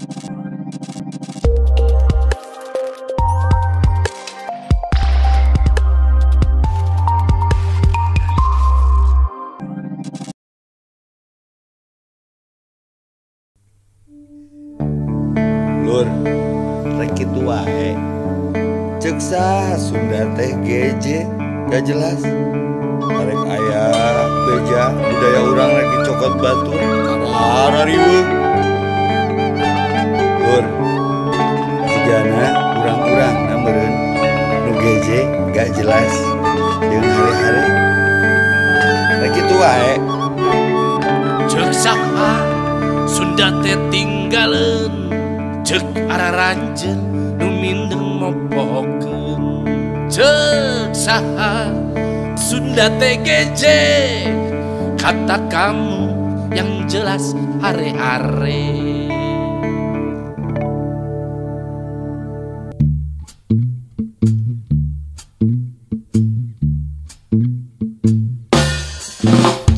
Lur, rek kitu wae. Ceuk saha Sunda teh geje, gak jelas. Arek aya beja budaya urang rek dicokot batur. Kabar riweuh. Lur, sigana urang-urang meureun nu geje gak jelas jeung hari-hari. Rek kitu wae. Ceuk saha Sunda teh tinggaleun, ceuk araranjeun nu mindeng mopokeun. Ceuk saha Sunda teh geje, kata kamu yang jelas are-are.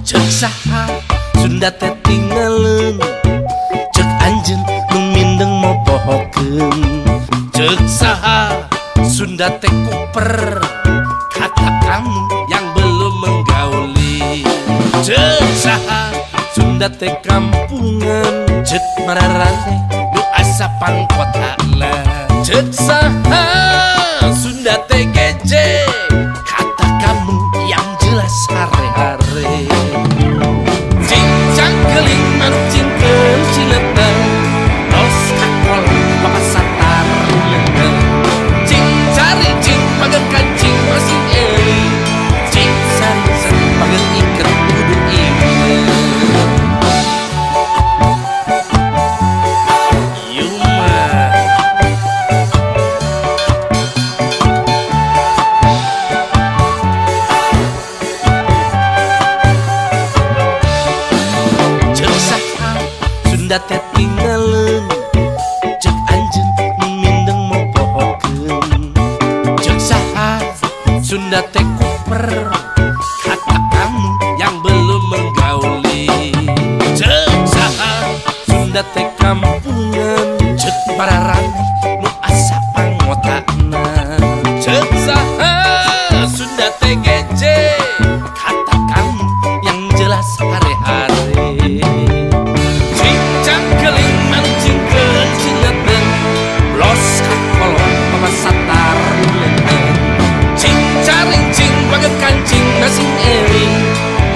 Ceuk saha Sunda teh tinggaleun, ceuk anjeun nu mindeng mopohokeun. Ceuk saha Sunda teh kuper, kata kamu yang belum menggauli. Ceuk saha Sunda teh kampungan, ceuk mararane nu asa pangkotana. Ceuk saha Sunda teh geje, kata kamu yang jelas are-are. Cincang keling mancingkeun cileuteuh, tos kakola papasatar leungeun. Cing cari cing pageun kancing masing euy, cing sarisen pageun iket kudu inget. Ieu mah ceuk saha Sunda teh tinggaleun, ceuk anjeun nu mindeng mopohokeun. Ceuk saha Sunda teh kuper, kata kamu yang belum menggauli. Ceuk saha Sunda teh kampungan, ceuk bararane nu asa pangotana. Ceuk saha Sunda teh geje, kata kamu yang jelas are-are. Cincang keling mancingkeun cileuteuh, los kakolong papasatar leungeun. Cing caring cing pageun kancing masing euy,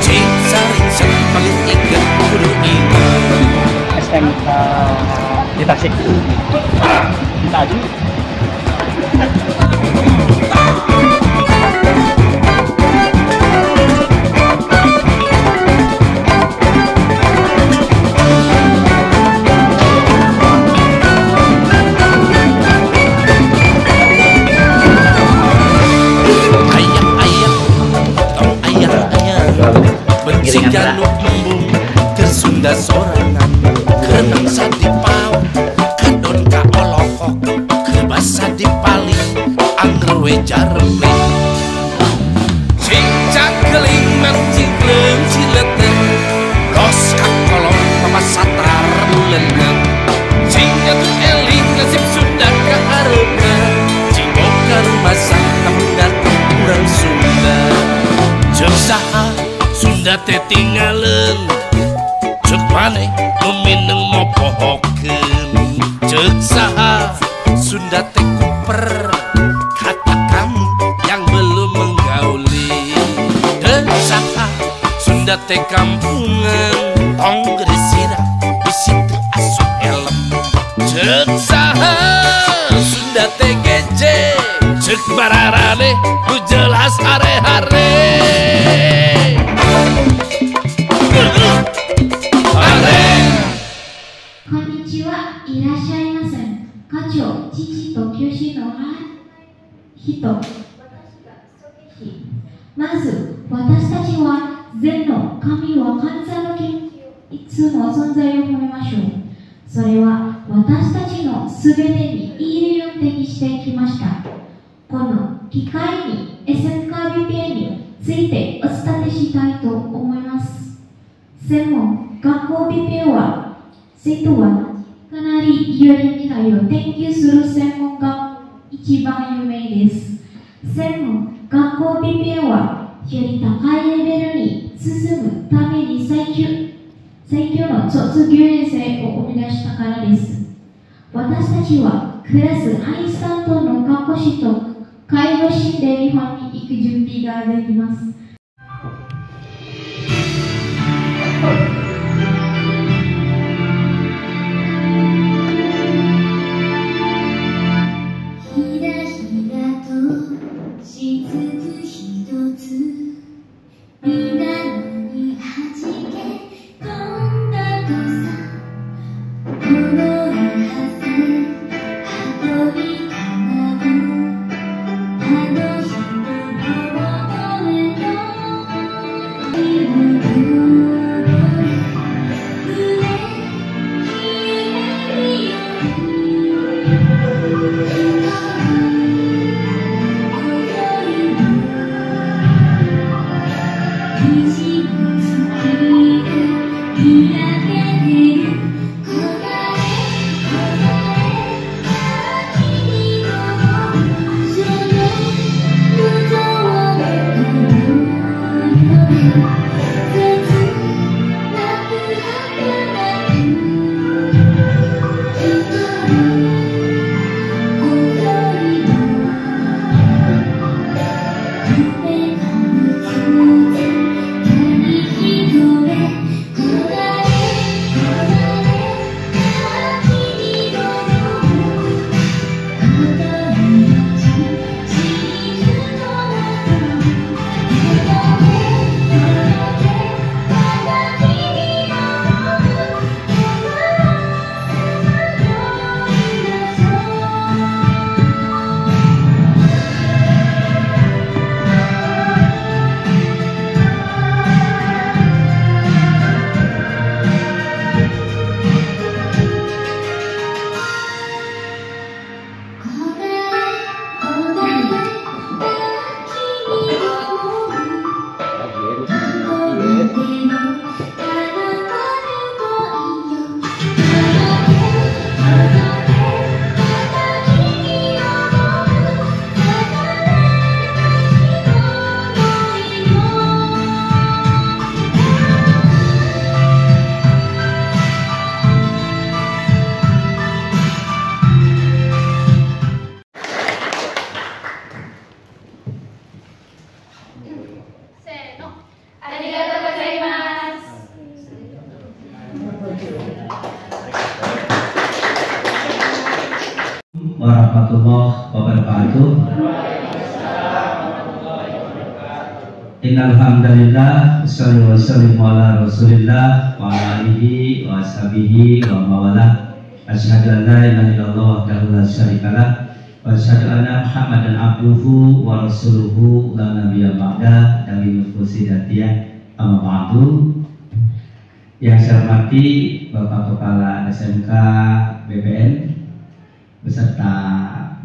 cing sarisen pageun iket kudu inget. SMK di Tasik. Kita aja. Ayak-ayak, tong ayak-ayak, benci januk embung, keur Sunda sorangan, keur bangsa dipau, kadon ka olokok, keur basa dipaling, angger we jarempling. Cincang keling mancingkeun cileuteuh, los kakolong papasatar leungeun. Cing atuh eling nasib Sunda kahareupna, cing bokar masak kamundat urang Sunda. Ceuk saha Sunda teh tinggaleun, ceuk maneh nu mindeng mopohokeun. Ceuk saha Sunda teh kuper, kata kamu yang belum menggauli. Ceuk saha Sunda teh kampungan, tong gede sirah bisi teu asup elem. Ceuk saha Sunda teh geje, ceuk bararane nu jelas are-are.こんにちは、いらっしゃいませ。課長、父と九州の人。まず、私たちは善の神は神様のいつも存在を褒めましょう。それは私たちのすべてにいい例を手にしてきました。この機会に SMKBPA についてお伝えしたいと思います。専門学校 BPA は生徒はかなりより未来を研究する専門が一番有名です。専門学校 BPM はより高いレベルに進むために最強の卒業年生を生み出したからです。私たちはクラスアインスタントの看護師と介護士で日本に行く準備ができます。ひらひらとしずくひとつ水面にはじけ飛んだとさこの絵はせ運びかなぐあの人の元への夢warahmatullahi wabarakatuh. Innal hamdalillah wassalatu wassalamu ala Rasulillah wa ala alihi wa sahbihi wa mawalah. Asyhadu an la ilaha illallah wahdahu la syarikalah wa asyhadu anna Muhammadan abduhu wa rasuluhu la nabiyya ba'da dari nufusi datiyah amma ba'du. Yang saya hormati Bapak Kepala SMK BPN beserta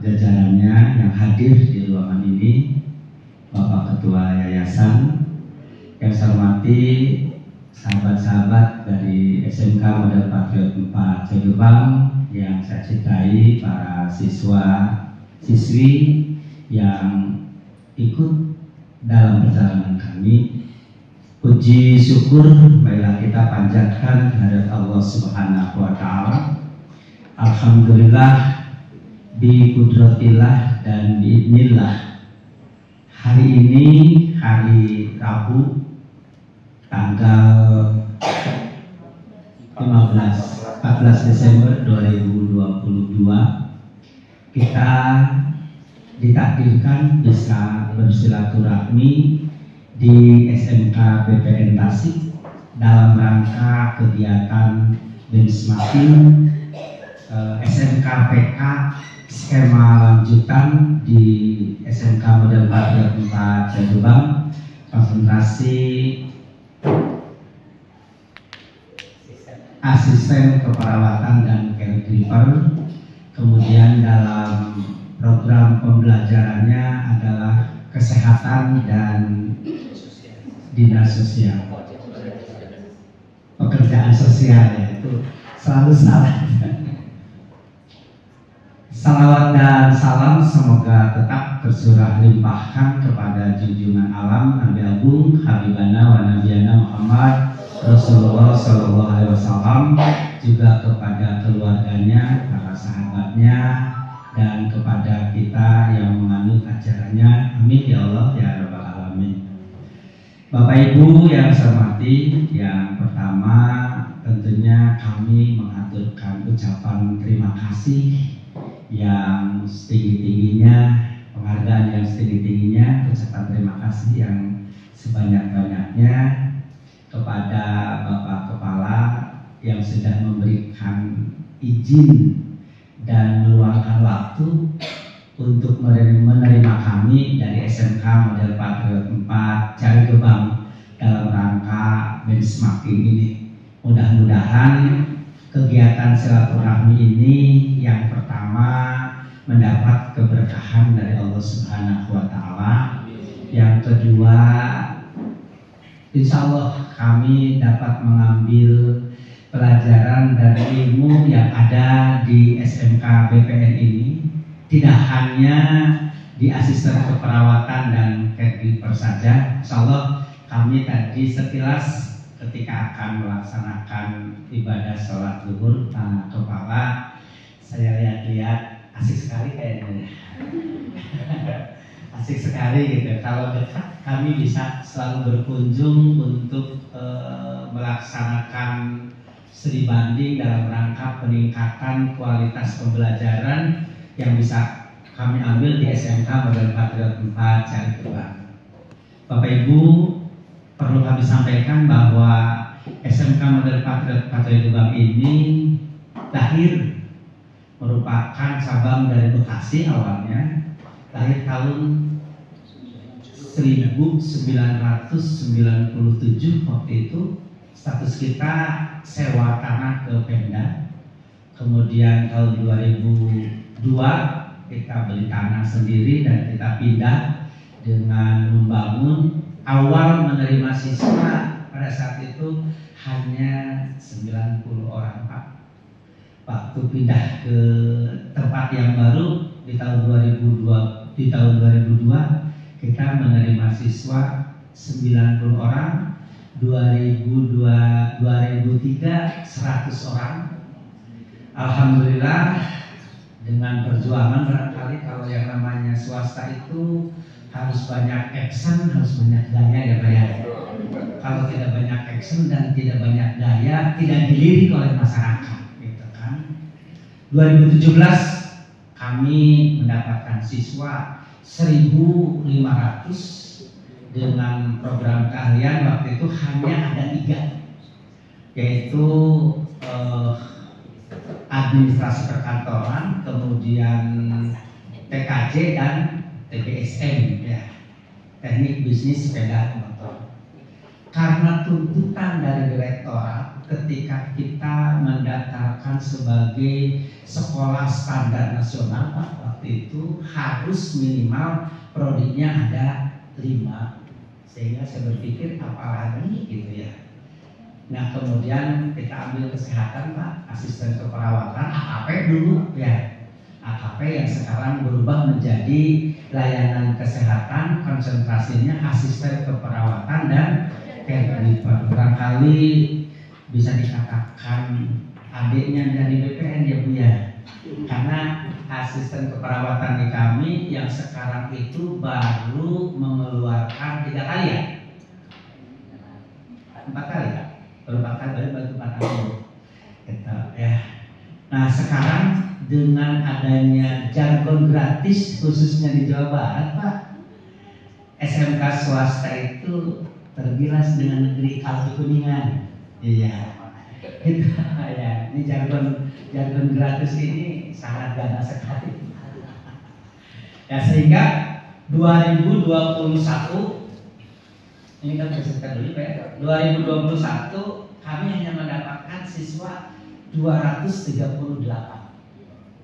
jajarannya yang hadir di ruangan ini, Bapak Ketua Yayasan, yang saya hormati sahabat-sahabat dari SMK Model Patriot 4 Jombang yang saya cintai, para siswa siswi yang ikut dalam perjalanan kami. Puji syukur marilah kita panjatkan kehadirat Allah Subhanahu wa taala. Alhamdulillah bi kudratillah dan biidznillah. Hari ini hari Rabu tanggal 14 Desember 2022 kita ditakdirkan bisa bersilaturahmi di SMK BPN Tasik dalam rangka kegiatan benchmarking SMK PK skema lanjutan di SMK Model Patriot 4 Jombang, konsentrasi asisten keperawatan dan caregiver. Kemudian dalam program pembelajarannya adalah kesehatan dan dinas sosial, pekerjaan sosial, ya itu selalu salah. Salawat dan salam semoga tetap tercurah limpahkan kepada junjungan alam Nabi Agung Habibana wa Nabiyana Muhammad Rasulullah Sallallahu Alaihi Wasallam, juga kepada keluarganya, para sahabatnya, dan kepada kita yang menganut ajarannya. Amin ya Allah ya Rabbal Alamin. Bapak Ibu yang saya hormati, yang pertama tentunya kami mengaturkan ucapan terima kasih yang setinggi-tingginya, penghargaan yang setinggi-tingginya, ucapan terima kasih yang sebanyak-banyaknya kepada Bapak Kepala yang sudah memberikan izin dan meluangkan waktu untuk menerima kami dari SMK Model Patriot 4 Cari Gebang dalam rangka benchmarking ini. Mudah-mudahan kegiatan silaturahmi ini yang pertama mendapat keberkahan dari Allah Subhanahu wa Ta'ala. Yang kedua, insya Allah kami dapat mengambil pelajaran dan ilmu yang ada di SMK BPN ini, tidak hanya di asisten keperawatan dan caregiver saja. Insya Allah kami tadi sekilas ketika akan melaksanakan ibadah sholat zuhur, Kepala, saya lihat-lihat asik sekali kayaknya. Asik sekali gitu. Kalau dekat kami bisa selalu berkunjung untuk melaksanakan studi banding dalam rangka peningkatan kualitas pembelajaran yang bisa kami ambil di SMK Model Patriot 4 Cari Gebang. Bapak Ibu, perlu kami sampaikan bahwa SMK Model Patriot Cari Gebang ini lahir merupakan cabang dari Bekasi awalnya, lahir tahun 1997. Waktu itu status kita sewa tanah ke Pemda. Kemudian tahun 2002 kita beli tanah sendiri dan kita pindah dengan membangun. Awal menerima siswa pada saat itu hanya 90 orang, Pak. Waktu pindah ke tempat yang baru di tahun 2002 kita menerima siswa 90 orang. 2003 100 orang. Alhamdulillah, dengan perjuangan, barangkali kalau yang namanya swasta itu harus banyak action, harus banyak gaya ya Pak ya. Kalau tidak banyak action dan tidak banyak gaya, tidak dilirik oleh masyarakat gitu kan. 2017 kami mendapatkan siswa 1.500 dengan program keahlian. Waktu itu hanya ada 3, yaitu administrasi perkantoran, kemudian TKJ dan TBSM ya, teknik bisnis sepeda motor. Karena tuntutan dari direktorat ketika kita mendaftarkan sebagai sekolah standar nasional, Pak, waktu itu harus minimal prodiknya ada 5, sehingga saya berpikir apalagi gitu ya. Nah kemudian kita ambil kesehatan, Pak, asisten keperawatan, AKP dulu ya, AKP yang sekarang berubah menjadi layanan kesehatan, konsentrasinya asisten keperawatan dan caregiver. Barangkali bisa dikatakan adiknya dari BPN ya Bu ya, karena asisten keperawatan di kami yang sekarang itu baru mengeluarkan 3 kali ya, 4 kali ya, baru 4 kali gitu, ya. Nah sekarang dengan adanya jargon gratis khususnya di Jawa Barat, Pak, SMK swasta itu tergilas dengan negeri kalbu kuningan. Iya, gitu ya. Ini jargon gratis ini sangat ganas sekali. Ya sehingga 2021 ini kan presentasi dulu Pak ya. 2021 kami hanya mendapatkan siswa 238,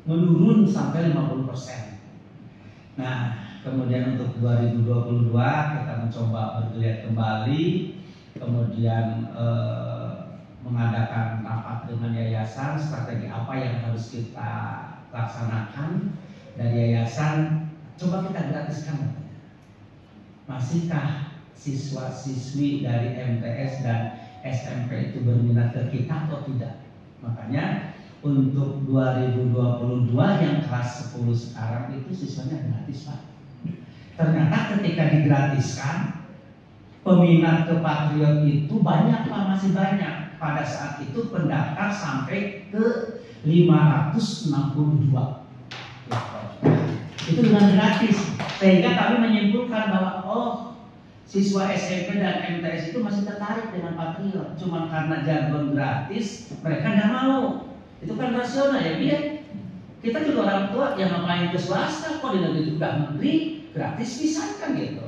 menurun sampai 50%. Nah, kemudian untuk 2022 kita mencoba bergeliat kembali, kemudian mengadakan rapat dengan yayasan, strategi apa yang harus kita laksanakan. Dari yayasan, coba kita gratiskan. Masihkah siswa-siswi dari MTS dan SMP itu berminat ke kita atau tidak? Makanya untuk 2022 yang kelas 10 sekarang itu siswanya gratis, Pak. Ternyata ketika digratiskan, peminat ke Patriot itu banyak, Pak, masih banyak. Pada saat itu pendaftar sampai ke 562. Itu dengan gratis, sehingga kami menyimpulkan bahwa siswa SMP dan MTS itu masih tertarik dengan Patriot. Cuma karena jargon gratis mereka tidak mau. Itu kan rasional ya, biar kita juga orang tua yang ngapain ke swasta, kok di negeri udah negeri gratis bisa kan gitu.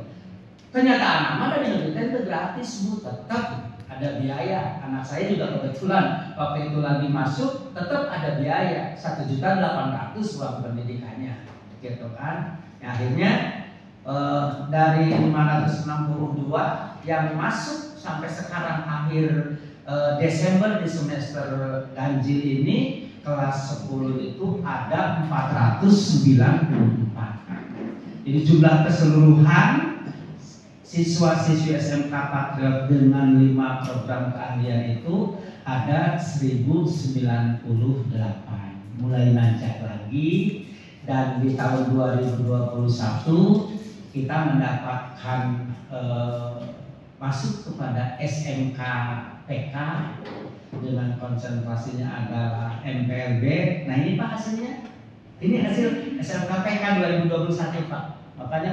Ternyata anak dari negeri kan itu gratis, Bu, tetap ada biaya. Anak saya juga kebetulan waktu itu lagi masuk tetap ada biaya 1.800.000 uang pendidikannya, gitu kan. Ya, akhirnya dari 562 yang masuk sampai sekarang akhir Desember di semester ganjil ini kelas 10 itu ada 494. Jadi jumlah keseluruhan siswa-siswi SMK Patriot dengan 5 program keahlian itu ada 1098. Mulai nancap lagi, dan di tahun 2021 kita mendapatkan masuk kepada SMK PK dengan konsentrasinya adalah MPLB. Nah ini Pak hasilnya, ini hasil SMK PK 2021 Pak. Makanya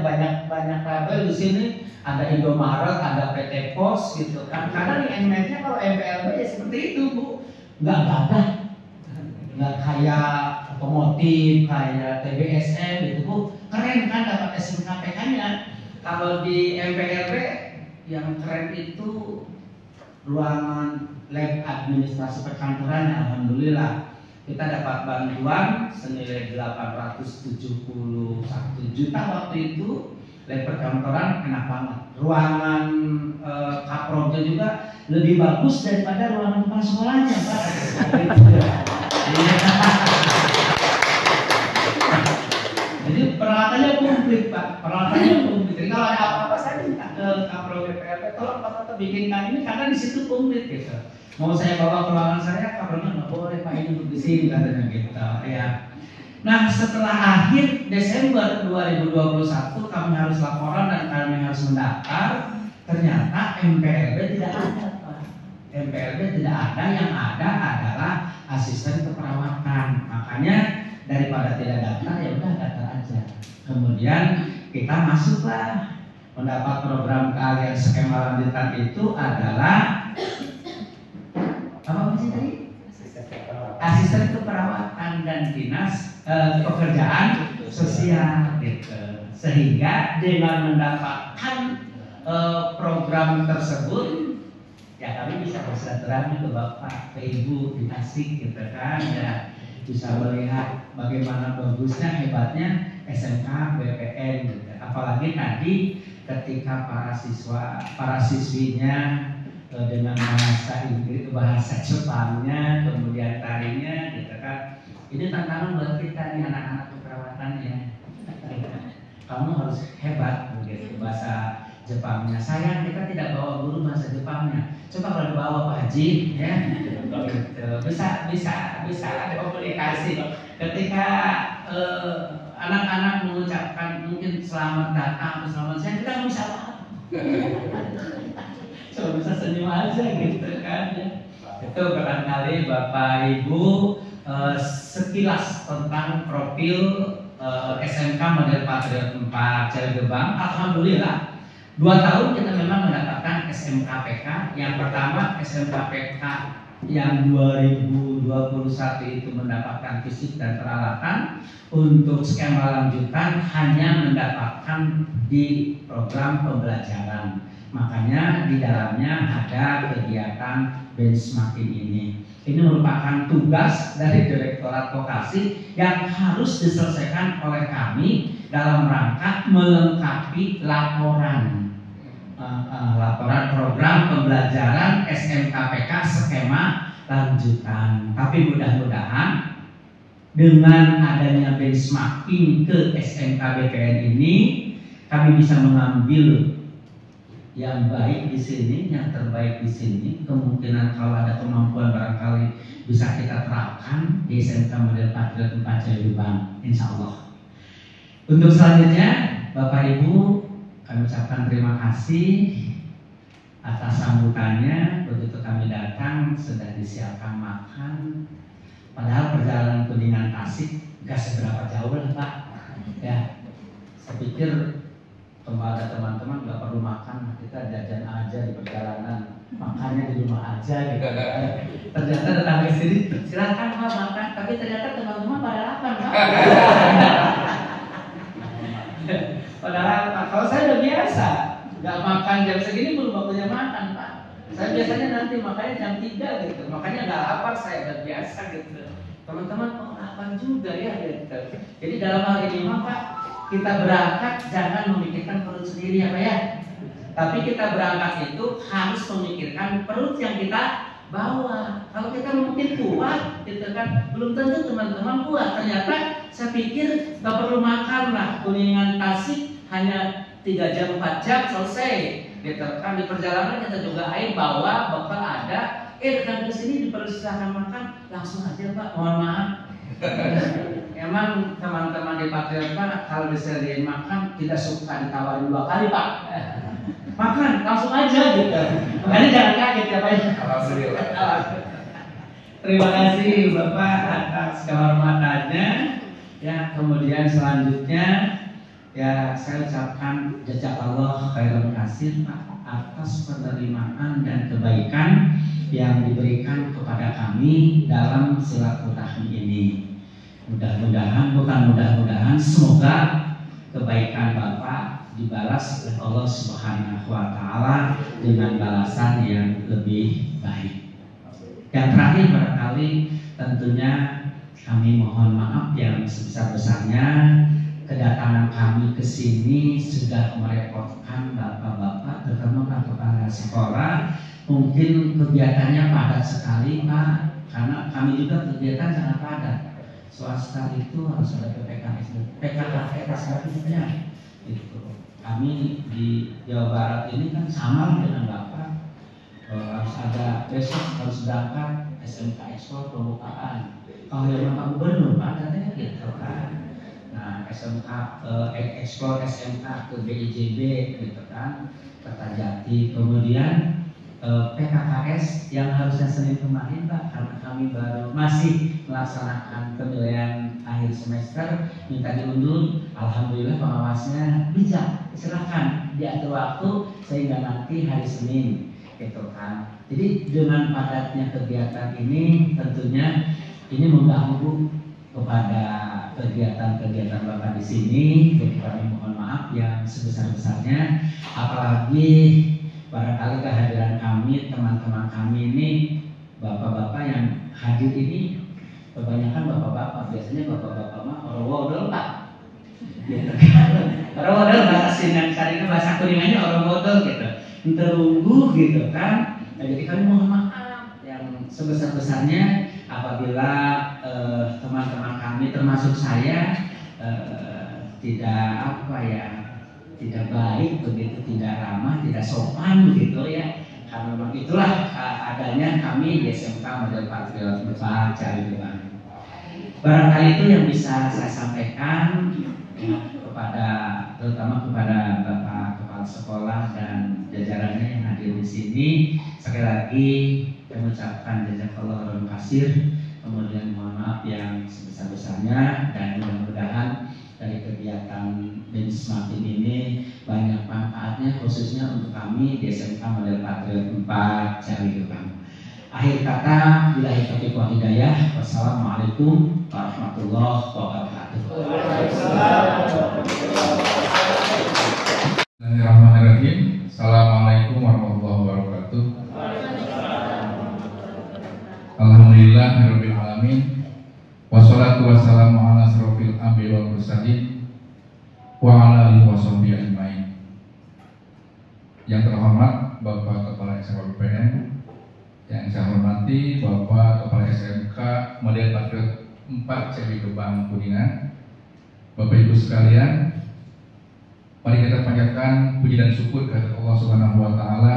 banyak label di sini, ada Indomaret, ada PT Pos gitu kan. Karena di NMED-nya kalau MPLB ya seperti itu, Bu, nggak gagah, nggak kayak otomotif, kayak TBSM gitu, Bu. Keren kan dapat SMK PK-nya. Kalau di MPLB yang keren itu ruangan lab administrasi perkantoran. Alhamdulillah kita dapat bantuan senilai 871 juta waktu itu. Lab perkantoran enak banget. Ruangan kapromnya juga lebih bagus daripada ruangan kepala sekolahnya, Pak. Jadi peralatannya komplit, Pak. Peralatannya komplit. Jadi kalau ada apa-apa saya minta ke Kapro BPRT, tolong Pak bikinkan ini karena di situ komplit gitu. Mau saya bawa ke ruangan saya, Kapronya nggak boleh Pak, ini untuk di sini katanya gitu ya. Nah setelah akhir Desember 2021 kami harus laporan dan kami harus mendaftar. Ternyata MPLB tidak ada, Pak. MPLB tidak ada, yang ada adalah asisten keperawatan. Makanya daripada tidak daftar ya udah daftar aja. Kemudian kita masuklah, mendapat program keahlian skema lanjutan itu adalah apa sih tadi? Asisten keperawatan dan dinas pekerjaan sosial gitu. Sehingga dengan mendapatkan program tersebut ya kami bisa bersilaturahmi ke Bapak, ke Ibu di Tasik gitu kan ya, bisa melihat bagaimana bagusnya, hebatnya SMK BPN gitu. Apalagi tadi ketika para siswinya dengan bahasa Inggris, bahasa Jepangnya, kemudian tarinya gitu kan. Ini tantangan buat kita nih anak-anak keperawatan ya. Kamu harus hebat begitu bahasa Jepangnya. Sayang kita tidak bawa guru bahasa Jepangnya. Coba kalau dibawa Pak Haji ya. Gitu. Bisa ada komunikasi. Ketika anak-anak mengucapkan mungkin selamat datang atau selamat siang, kita nggak bisa apa. Cuma bisa senyum aja gitu kan ya. Itu barangkali Bapak Ibu sekilas tentang profil SMK model Patriot 4 Cilegebang. Alhamdulillah 2 tahun kita memang mendapatkan SMK PK. Yang pertama SMK PK yang 2021 itu mendapatkan fisik dan peralatan. Untuk skema lanjutan hanya mendapatkan di program pembelajaran. Makanya di dalamnya ada kegiatan benchmarking ini. Ini merupakan tugas dari Direktorat Vokasi yang harus diselesaikan oleh kami dalam rangka melengkapi laporan. laporan program pembelajaran SMKPK skema lanjutan. Tapi mudah-mudahan dengan adanya benchmarking ke SMKBPN ini, kami bisa mengambil yang baik di sini, yang terbaik di sini. Kemungkinan kalau ada kemampuan barangkali bisa kita terapkan di SMK Model Patriot 4 Jayalubang, insya Allah. Untuk selanjutnya, Bapak Ibu, kami ucapkan terima kasih atas sambutannya. Begitu kami datang sudah disiapkan makan. Padahal perjalanan Kuningan Tasik nggak seberapa jauh lah Pak. Ya, saya pikir kembali teman-teman nggak perlu makan, kita jajan aja di perjalanan, makannya di rumah aja gitu. Ternyata datang ke sini, silakan Pak makan, tapi ternyata teman-teman pada lapar Pak. Padahal kalau saya udah biasa, nggak makan jam segini belum waktunya makan Pak. Saya biasanya nanti makannya jam 3 gitu, makanya nggak lapar, saya udah biasa gitu. Teman-teman kok lapar juga ya gitu. Jadi dalam hal ini Pak, kita berangkat jangan memikirkan perut sendiri ya Pak ya. Tapi kita berangkat itu harus memikirkan perut yang kita bawa. Kalau kita mungkin kuat gitu kan, belum tentu teman-teman kuat. Ternyata saya pikir nggak perlu makan lah, Kuningan Tasik hanya 3 jam 4 jam selesai gitu kan. Di perjalanan kita juga bawa bekal ada, datang ke sini dipersilakan makan, langsung aja Pak, mohon maaf. Emang teman-teman di Patriot Pak kalau disediain makan tidak suka ditawarin 2 kali Pak. Makan langsung aja gitu. Makanya jangan kaget ya Pak. Alhamdulillah. Terima kasih Bapak atas kehormatannya. Ya, kemudian selanjutnya ya saya ucapkan jazakallah khairan katsir Pak atas penerimaan dan kebaikan yang diberikan kepada kami dalam silaturahmi ini. Mudah-mudahan semoga kebaikan Bapak dibalas oleh Allah Subhanahu wa taala dengan balasan yang lebih baik. Yang terakhir barangkali tentunya kami mohon maaf yang sebesar-besarnya kedatangan kami ke sini sudah merepotkan Bapak-bapak, terutama kepala sekolah. Mungkin kegiatannya padat sekali Pak, karena kami juga kegiatan sangat padat. Swasta itu harus ada PKKS-nya gitu. Kami di Jawa Barat ini kan sama dengan Bapak, harus ada besok harus berangkat SMK Ekspor pembukaan. Kalau yang Pak Gubernur Pak katanya gitu kan. Nah SMK Ekspor SMK ke BIJB gitu kan, Kertajati. Kemudian PKKS yang harusnya Senin kemarin Pak, karena kami baru masih melaksanakan penilaian akhir semester minta diundur. Alhamdulillah pengawasnya bijak, silakan diatur waktu sehingga nanti hari Senin gitu kan. Jadi dengan padatnya kegiatan ini tentunya ini mengganggu kepada kegiatan-kegiatan Bapak di sini. Jadi kami mohon maaf yang sebesar-besarnya, apalagi barangkali kehadiran kami, teman-teman kami ini, bapak-bapak yang hadir ini kebanyakan bapak-bapak. Biasanya bapak-bapak mah orang-orang Pak. Orang-orang bahasa Sunda ini bahasa Kuningannya orang-orang gitu. Terunggu gitu kan. Nah, jadi kami mohon maaf yang sebesar-besarnya apabila teman-teman kami termasuk saya tidak baik begitu, tidak ramah, tidak sopan begitu ya. Karena memang itulah adanya kami di SMK Model Patriot 4 Jayalubang. Barangkali itu yang bisa saya sampaikan ya, terutama kepada Bapak Kepala Sekolah dan jajarannya yang hadir di sini. Sekali lagi kami ucapkan jazakallahu khairan katsir. Kemudian mohon maaf yang sebesar-besarnya, dan mudah-mudahan dari kegiatan benchmarking ini banyak manfaatnya khususnya untuk kami di SMK Model Patriot 4 Jayalubang. Akhir kata, billahi taufiq wal hidayah. Wassalamualaikum warahmatullahi wabarakatuh. Bismillahirrahmanirrahim. Assalamualaikum warahmatullahi wabarakatuh. Alhamdulillahirabbil alamin. Wassalatu wassalamu ala asrofil anbiya'i wal mursalin wa ala alihi washabbihi ajmain. Yang terhormat Bapak Kepala SMK BPN, yang saya hormati Bapak Kepala SMK Model Patriot 4 CW Gebang Kuningan, Bapak Ibu sekalian, mari kita panjatkan puji dan syukur kepada Allah Subhanahu wa Ta'ala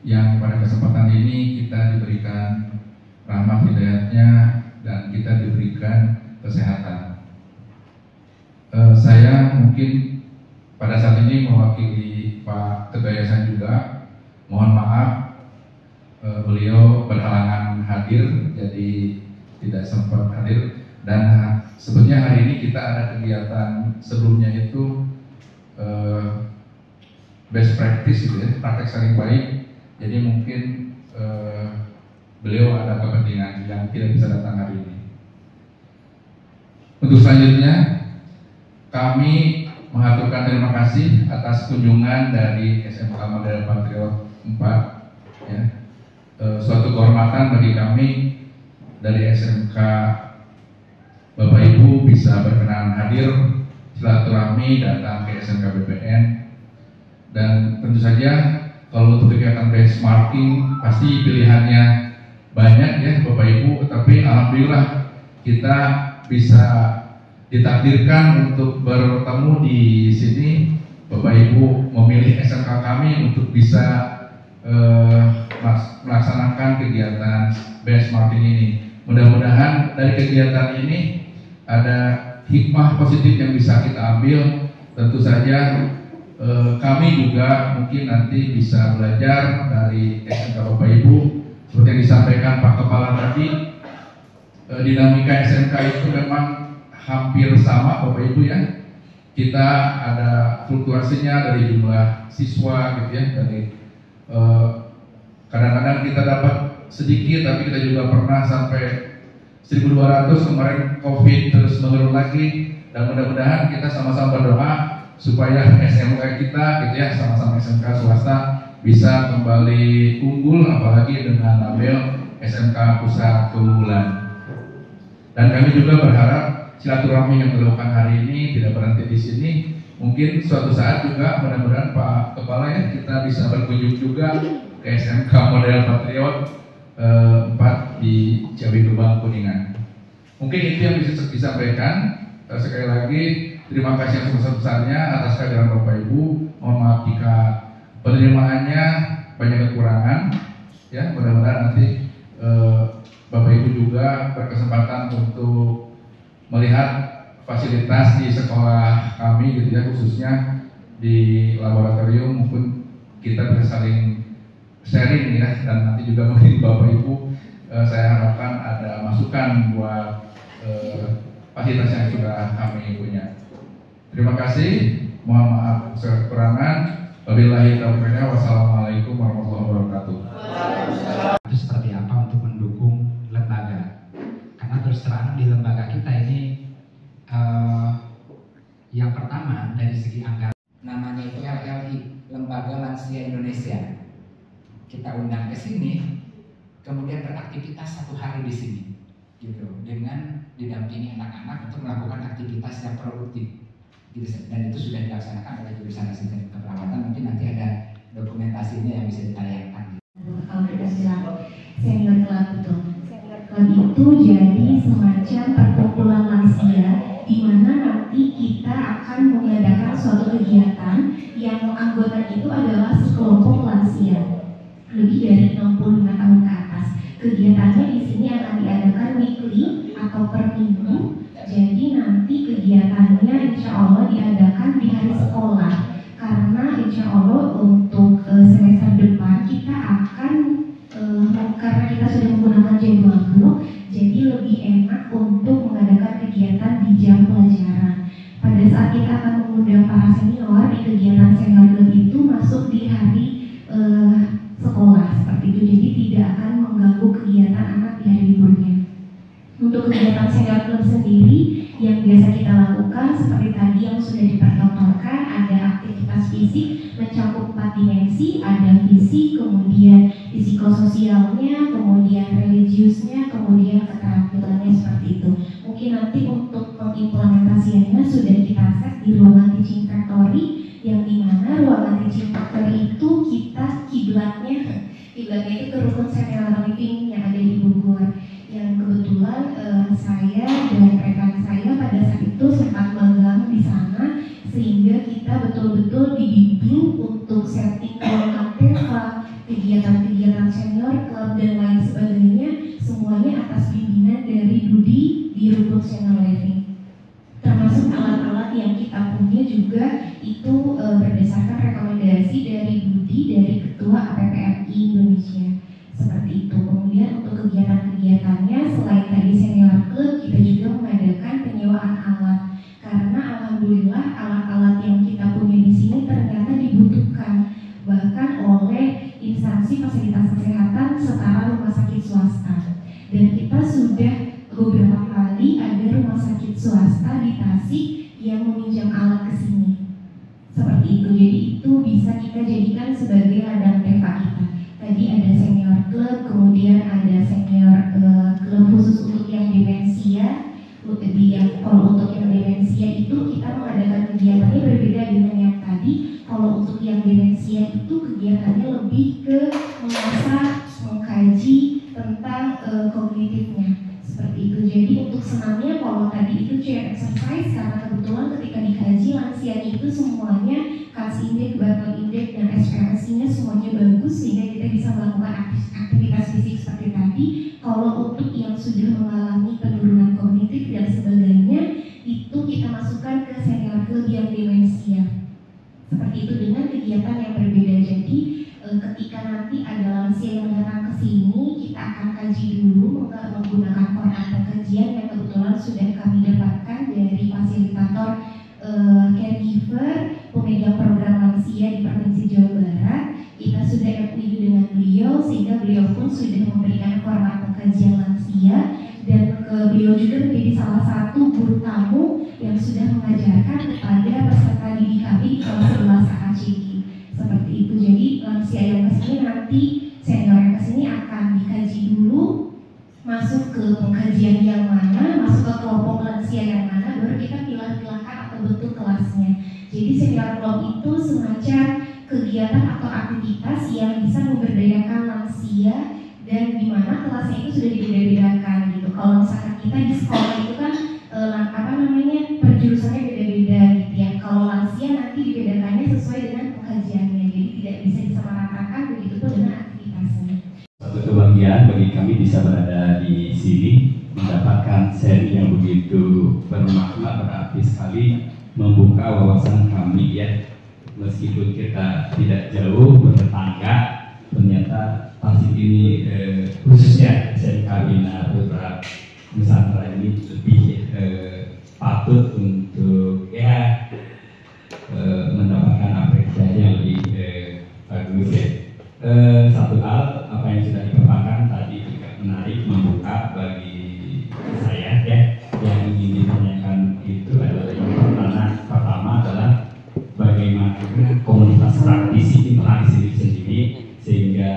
yang pada kesempatan ini kita diberikan rahmat hidayatnya dan kita diberikan kesehatan. Saya mungkin pada saat ini mewakili Pak Ketua Yayasan juga, mohon maaf beliau berhalangan hadir, jadi tidak sempat hadir. Dan sebetulnya hari ini kita ada kegiatan sebelumnya itu best practice gitu ya, praktek saling baik. Jadi mungkin beliau ada kepentingan yang tidak bisa datang hari ini. Untuk selanjutnya kami mengaturkan terima kasih atas kunjungan dari SMK Model Patriot 4 ya. Suatu kehormatan bagi kami dari SMK Bapak Ibu bisa berkenan hadir silaturahmi datang ke SMK BPN. Dan tentu saja kalau untuk kegiatan benchmarking pasti pilihannya banyak ya Bapak Ibu, tapi alhamdulillah kita bisa ditakdirkan untuk bertemu di sini. Bapak Ibu memilih SMK kami untuk bisa melaksanakan kegiatan benchmarking ini. Mudah-mudahan dari kegiatan ini ada hikmah positif yang bisa kita ambil. Tentu saja kami juga mungkin nanti bisa belajar dari SMK Bapak Ibu. Seperti yang disampaikan Pak Kepala tadi, dinamika SMK itu memang hampir sama Bapak Ibu ya. Kita ada fluktuasinya dari jumlah siswa gitu ya, dari kadang-kadang kita dapat sedikit tapi kita juga pernah sampai 1.200 kemarin COVID terus menurun lagi. Dan mudah-mudahan kita sama-sama berdoa supaya SMK kita gitu ya, sama-sama SMK swasta bisa kembali unggul, apalagi dengan label SMK Pusat Keunggulan. Dan kami juga berharap silaturahmi yang dilakukan hari ini tidak berhenti di sini. Mungkin suatu saat juga mudah-mudahan Pak Kepala ya, kita bisa berkunjung juga ke SMK Model Patriot 4 di Ciawi Gebang Kuningan. Mungkin itu yang bisa disampaikan. Sekali lagi terima kasih yang sebesar-besarnya atas kehadiran Bapak Ibu. Mohon maaf jika penerimaannya banyak kekurangan ya. Mudah-mudahan nanti Bapak Ibu juga berkesempatan untuk melihat fasilitas di sekolah kami gitu ya, khususnya di laboratorium. Mungkin kita bisa saling sharing ya, dan nanti juga mungkin Bapak Ibu saya harapkan ada masukan buat fasilitas yang sudah kami punya. Terima kasih, mohon maaf kekurangan. Wabillahi taufiq, wassalamualaikum warahmatullahi wabarakatuh. Itu seperti apa untuk mendukung lembaga? Karena terus terang di lembaga kita ini yang pertama dari segi anggaran, namanya itu LLI, Lembaga Lansia Indonesia. Kita undang ke sini, kemudian beraktivitas 1 hari di sini, gitu, dengan didampingi anak-anak untuk melakukan aktivitas yang produktif, gitu. Dan itu sudah dilaksanakan oleh jurusan asisten keperawatan. Mungkin nanti ada dokumentasinya yang bisa ditayangkan. Kalau kita bilang senior club itu, club itu jadi semacam perkumpulan lansia di mana nanti kita akan mengadakan suatu kegiatan yang anggota itu adalah sekelompok lansia lebih dari 65 tahun ke atas. Kegiatannya di sini akan diadakan weekly atau per minggu. Jadi nanti kegiatannya insya Allah diadakan di hari sekolah, karena insya Allah untuk semester depan kita akan karena kita sudah menggunakan jadwal blok, jadi lebih enak untuk mengadakan kegiatan di jam pelajaran. Pada saat kita akan mengundang para senior di kegiatan senior club itu masuk di hari sekolah seperti itu, jadi tidak akan mengganggu kegiatan anak di hari liburnya. Untuk kegiatan senior club sendiri yang biasa kita lakukan seperti tadi yang sudah dipertontonkan, ada aktivitas fisik mencakup 4 dimensi, ada fisik, kemudian psikososialnya, kemudian religiusnya, kemudian keterampilannya seperti itu. Mungkin nanti untuk pengimplementasiannya sudah kita set di ruangan teaching factory, yang dimana ruangan teaching factory itu ke rukun senior living yang ada di Bogor, yang kebetulan saya dan rekan saya pada saat itu sempat magang di sana, sehingga kita betul-betul dibimbing untuk setting Kanteva, kegiatan-kegiatan senior club dan lain sebagainya, semuanya atas bimbingan dari Dudi di rukun senior living. Termasuk alat-alat yang kita punya juga itu berdasarkan rekomendasi dari Budi, dari Ketua APPRI Indonesia, seperti itu. Kemudian untuk kegiatan-kegiatannya selain tadi senior club, kita juga mengadakan penyewaan alat, karena alhamdulillah alat-alat yang kita punya di sini ternyata dibutuhkan bahkan oleh instansi fasilitas kesehatan setara rumah sakit swasta, dan kita sudah beberapa kali ada rumah sakit swasta di Tasik yang meminjam alat ke sini. Seperti itu. Jadi itu bisa kita jadikan sebagai ladang teva kita. Tadi ada senior club, kemudian ada senior club khusus untuk yang demensia. Kalau untuk yang demensia itu kita mengadakan kegiatannya berbeda dengan yang tadi. Kalau untuk yang demensia itu kegiatannya lebih ke mengasah, mengkaji tentang kognitifnya. Seperti itu. Jadi untuk senamnya kalau tadi itu chair exercise, karena kebetulan ketika dikaji lansia itu semuanya CAS index, Bartle index dan SPRS-nya semuanya bagus sehingga kita bisa melakukan aktivitas fisik seperti tadi. Kalau untuk yang sudah mengalami penurunan kognitif dan sebagainya itu kita masukkan ke senior club yang demensia. Seperti itu dengan kegiatan yang berbeda. Jadi ketika nanti ada lansia yang datang ke sini, kita akan kaji dulu menggunakan format pengkajian yang kebetulan sudah kami dapatkan dari fasilitator caregiver pemegang program lansia di Provinsi Jawa Barat. Kita sudah MOU dengan beliau sehingga beliau pun sudah memberikan format pengkajian lansia, dan beliau juga menjadi salah satu guru tamu yang sudah mengajarkan kepada peserta didik kami di kelas 11 ACG. Seperti itu. Jadi lansia yang kesini nanti, senior yang kesini akan dikaji dulu, masuk ke pengkajian yang mana, masuk ke kelompok lansia yang mana, baru kita pilih-pilihkan atau bentuk kelasnya. Jadi senior club itu semacam kegiatan atau aktivitas yang bisa memberdayakan lansia, dan di mana kelasnya itu sudah dibeda-bedakan gitu. Kalau misalkan kita di sekolah itu kan perjurusannya beda-beda gitu ya. Kalau lansia nanti dibedakannya sesuai dengan pengkajiannya, jadi tidak bisa disamaratakan, begitu pun dengan aktivitasnya. Satu kebahagiaan bagi kami bisa berada di sini, mendapatkan seri yang begitu bermakna, berarti sekali, membuka wawasan kami ya. Meskipun kita tidak jauh bertetangga, ternyata Tasik ini khususnya SMK Bina Putra Nusantara ini lebih patut untuk ya mendapatkan apresiasi yang lebih bagus ya. Satu hal apa yang sudah dipaparkan tadi juga menarik, membuka bagi saya ya. Yang ingin ditanyakan itu adalah yang pertama adalah bagaimana komunitas praktisi internalis ini sendiri sehingga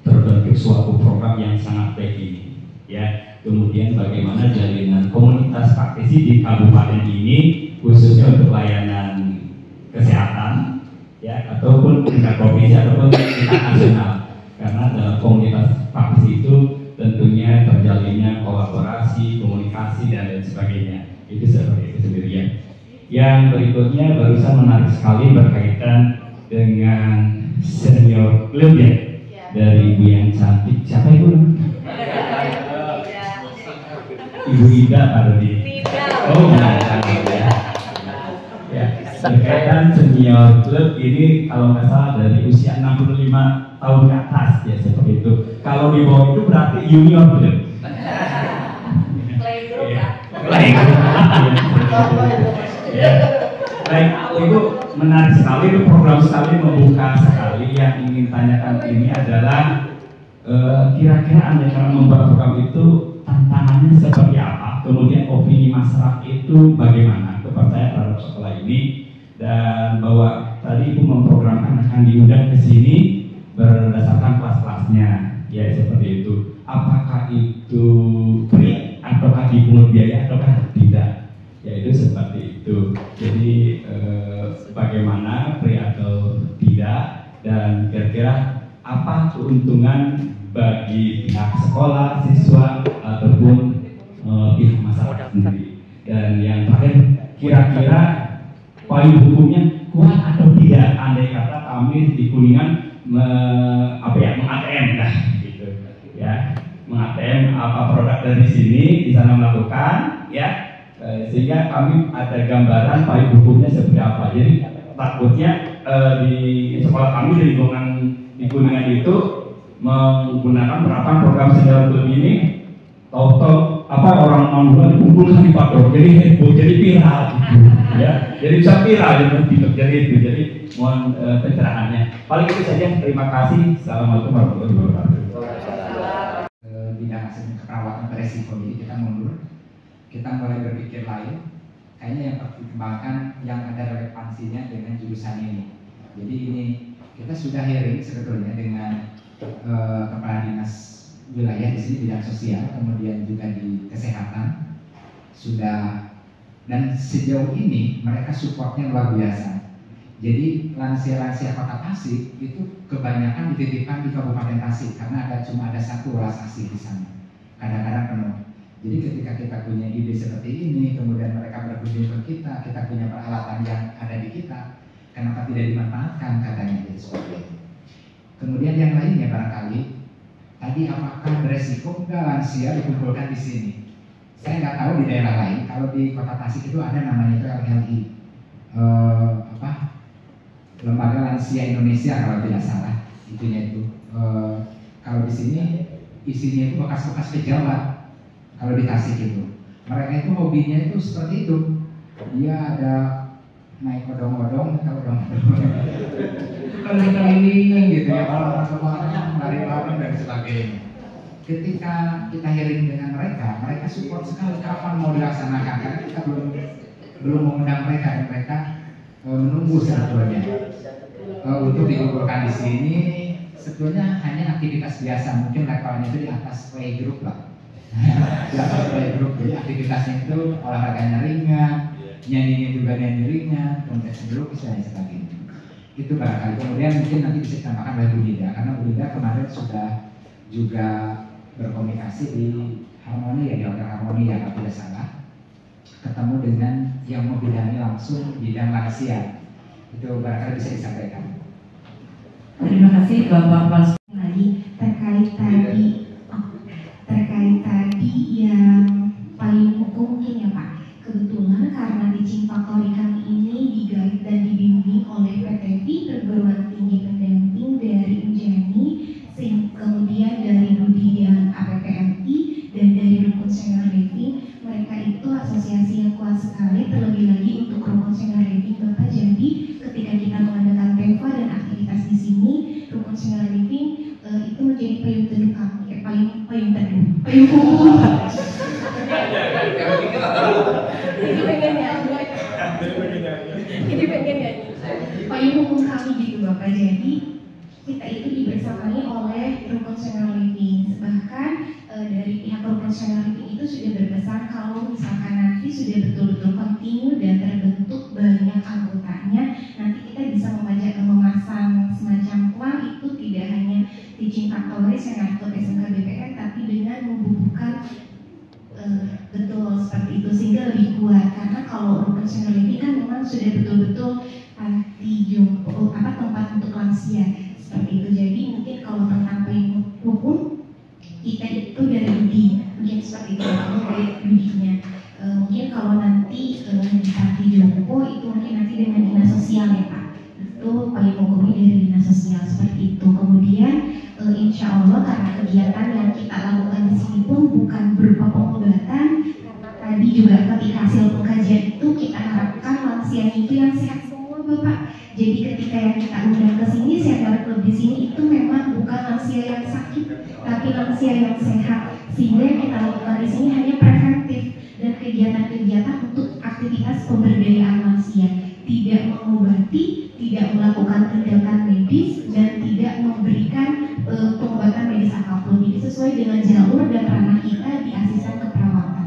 terbentuk suatu program yang sangat baik ini ya. Kemudian bagaimana jaringan komunitas praktisi di kabupaten ini khususnya untuk layanan kesehatan ya, ataupun tingkat provinsi ataupun tingkat nasional, karena dalam komunitas praktisi itu tentunya terjalinnya kolaborasi, komunikasi dan lain sebagainya. Itu seperti itu sendirian. Yang berikutnya barusan menarik sekali berkaitan dengan senior club ya, dari Ibu yang cantik. Siapa Ibu? Ibu Ida atau di? Oh, ya. Berkaitan senior club ini kalau nggak salah dari usia 65 tahun ke atas ya, seperti itu. Kalau di bawah itu berarti junior club. Playgroup ya. Ya. Baik, Ibu, menarik sekali, itu program sekali, membuka sekali. Yang ingin tanyakan ini adalah kira-kira Anda cara membuat program itu tantangannya seperti apa? Kemudian opini masyarakat itu bagaimana kepercayaan terhadap sekolah ini, dan bahwa tadi Ibu memprogramkan akan diundang ke sini berdasarkan kelas-kelasnya, ya seperti itu. Apakah itu free ataukah dipungut biaya ataukah tidak? Ya itu seperti itu. Jadi bagaimana free atau tidak, dan kira-kira apa keuntungan bagi pihak sekolah, siswa ataupun pihak masyarakat sendiri. Dan yang terakhir, kira-kira payung hukumnya kuat atau tidak? Andai kata kami di Kuningan meng-ATM lah, gitu ya, meng-ATM apa produk dari sini di sana melakukan, ya, sehingga kami ada gambaran payung hukumnya seperti apa. Jadi takutnya di sekolah kami di lingkungan di Kuningan itu menggunakan penerapan program senja untuk ini, tahu-tahu orang non-Bulan dikumpulkan di Pador, jadi heboh, jadi viral gitu, ya, jadi bisa viral jadi itu. Jadi mohon pencerahannya. Paling itu saja. Terima kasih. Assalamualaikum warahmatullahi wabarakatuh. Bidang keperawatan beresiko, jadi kita mundur, kita mulai berpikir lain. Kayaknya yang perlu dikembangkan yang ada relevansinya dengan jurusan ini. Jadi ini kita sudah hearing sebetulnya dengan kepala dinas wilayah di sini bidang sosial, kemudian juga di kesehatan sudah, dan sejauh ini mereka supportnya luar biasa. Jadi lansia-lansia Kota Tasik itu kebanyakan dititipkan di Kabupaten Tasik karena cuma ada satu welas asih di sana. Kadang-kadang penuh. Jadi ketika kita punya ide seperti ini, kemudian mereka berkunjung ke kita punya peralatan yang ada di kita, kenapa tidak dimanfaatkan katanya, jadi seperti itu. Kemudian yang lainnya barangkali, tadi apakah beresiko enggak lansia dikumpulkan di sini? Saya nggak tahu di daerah lain. Kalau di Kota Tasik itu ada namanya itu LLI, Lembaga Lansia Indonesia kalau tidak salah, itunya itu. Kalau di sini isinya itu bekas-bekas pejabat. Kalau di Tasik itu, mereka itu hobinya itu seperti itu. Dia ada naik odong-odong, keliling-keliling gitu ya, kalau orang kemana lari-lari dan sebagainya. Ketika kita hearing dengan mereka support sekali kapan mau dilaksanakan, karena kita belum mengundang mereka, dan mereka menunggu sebetulnya untuk dikumpulkan di sini. Sebetulnya hanya aktivitas biasa, mungkin levelnya itu di atas playgroup lah. Di atas playgroup, jadi aktivitasnya itu olahraganya ringan, nyanyinya juga nyanyi ringan, konteks dulu dan sebagainya. Itu barangkali. Kemudian mungkin nanti bisa ditambahkan oleh Bu Nida, karena Bu Nida kemarin sudah juga berkomunikasi di Harmoni ya, di Hotel Harmoni ya kalau tidak salah, ketemu dengan yang membidangi langsung bidang lansia. Itu barangkali bisa disampaikan. Terima kasih Bapak Pas. Lagi terkait tadi yang paling hukum mungkin ya Pak. Kebetulan karena di Cempaka kami ini digait dan dibimbing oleh PTV perguruan tinggi pendamping dari Unjani, kemudian dari Budi dan APPMI dan dari Rukun Senior Living. Mereka itu asosiasi yang kuat sekali, terlebih lagi untuk Rukun Senior Living Bapak. Jadi ketika kita mengadakan TEVA dan aktivitas di sini, Rukun Senior Living itu menjadi payung teduh kami, payung hukum. Ini pengen ya. Payung hukum kami gitu Bapak. Jadi kita itu dibersamai oleh Rukun Senior Living. Bahkan dari pihak Rukun Senior Living itu sudah berpesan kalau misalkan nanti sudah betul-betul kontinu dan terbentuk banyak anggotanya, nanti kita bisa memasang semacam plan itu tidak hanya di Cempaka Sengato SMK BPN, tapi dengan membubuhkan betul seperti itu sehingga lebih kuat. Karena kalau Rukun Senior Living kan memang sudah betul-betul panti jompo tempat untuk lansia seperti itu. Jadi mungkin kalau tentang payung hukum kita itu dari Budi, mungkin seperti itu dari Budinya. Mungkin kalau nanti di panti jompo itu mungkin nanti dengan dinas sosial ya Pak, itu payung hukumnya dari dinas sosial seperti itu. Kemudian insya Allah karena kegiatan yang kita lakukan di sini pun bukan berupa pengobatan, karena tadi juga ketika hasil pengkajian itu kita harapkan lansia itu yang sehat semua Bapak. Jadi ketika yang kita undang ke sini, senior klub di sini itu memang bukan lansia yang sakit, tapi lansia yang sehat. Sehingga yang kita lakukan di sini hanya preventif dan kegiatan-kegiatan untuk aktivitas pemberdayaan lansia, tidak mengobati, tidak melakukan tindakan medis, dan tidak memberikan pengobatan medis apapun. Jadi sesuai dengan jalur dan ranah kita di asisten keperawatan.